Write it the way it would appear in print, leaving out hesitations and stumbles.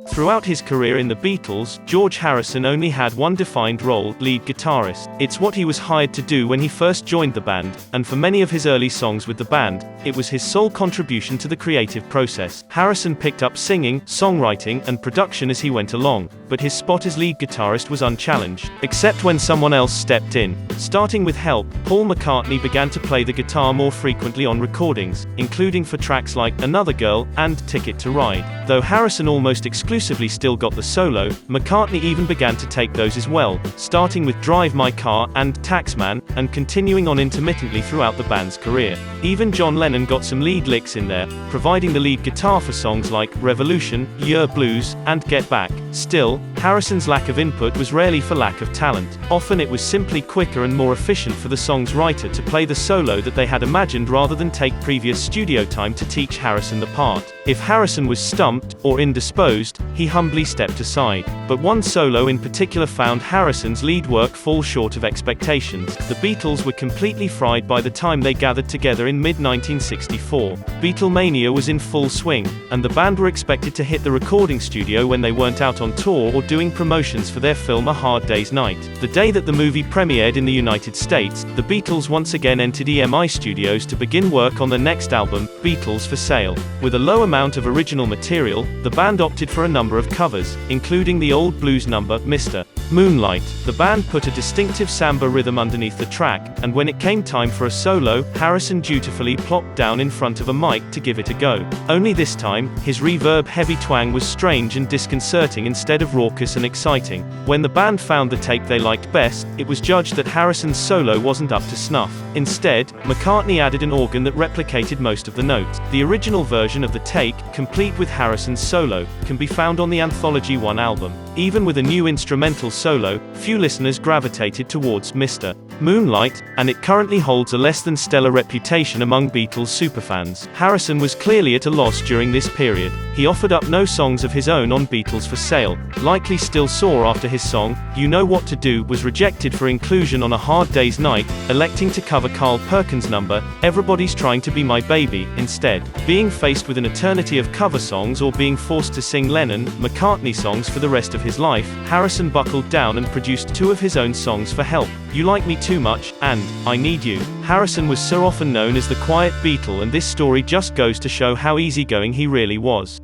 Throughout his career in the Beatles, George Harrison only had one defined role: lead guitarist. It's what he was hired to do when he first joined the band, and for many of his early songs with the band, it was his sole contribution to the creative process. Harrison picked up singing, songwriting, and production as he went along, but his spot as lead guitarist was unchallenged, except when someone else stepped in. Starting with Help, Paul McCartney began to play the guitar more frequently on recordings, including for tracks like Another Girl and Ticket to Ride. Though Harrison almost exclusively still got the solo, McCartney even began to take those as well, starting with Drive My Car and Taxman, and continuing on intermittently throughout the band's career. Even John Lennon got some lead licks in there, providing the lead guitar for songs like Revolution, Yer Blues, and Get Back. Still, Harrison's lack of input was rarely for lack of talent. Often it was simply quicker and more efficient for the song's writer to play the solo that they had imagined rather than take previous studio time to teach Harrison the part. If Harrison was stumped, or indisposed, he humbly stepped aside. But one solo in particular found Harrison's lead work fall short of expectations. The Beatles were completely fried by the time they gathered together in mid-1964. Beatlemania was in full swing, and the band were expected to hit the recording studio when they weren't out on tour or doing promotions for their film A Hard Day's Night. The day that the movie premiered in the United States, the Beatles once again entered EMI Studios to begin work on their next album, Beatles for Sale. With a low amount of original material, the band opted for a number of covers, including the old blues number, Mr. Moonlight. The band put a distinctive samba rhythm underneath the track, and when it came time for a solo, Harrison dutifully plopped down in front of a mic to give it a go. Only this time, his reverb-heavy twang was strange and disconcerting instead of raucous and exciting. When the band found the take they liked best, it was judged that Harrison's solo wasn't up to snuff. Instead, McCartney added an organ that replicated most of the notes. The original version of the take, complete with Harrison's solo, can be found on the Anthology 1 album. Even with a new instrumental solo, few listeners gravitated towards Mr. Moonlight, and it currently holds a less than stellar reputation among Beatles superfans. Harrison was clearly at a loss during this period. He offered up no songs of his own on Beatles for Sale, likely still sore after his song, You Know What to Do, was rejected for inclusion on A Hard Day's Night, electing to cover Carl Perkins' number, Everybody's Trying to Be My Baby, instead. Being faced with an eternity of cover songs or being forced to sing Lennon-McCartney songs for the rest of his life, Harrison buckled down and produced two of his own songs for Help, You Like Me Too Much, and I Need You. Harrison was so often known as the quiet Beatle, and this story just goes to show how easygoing he really was.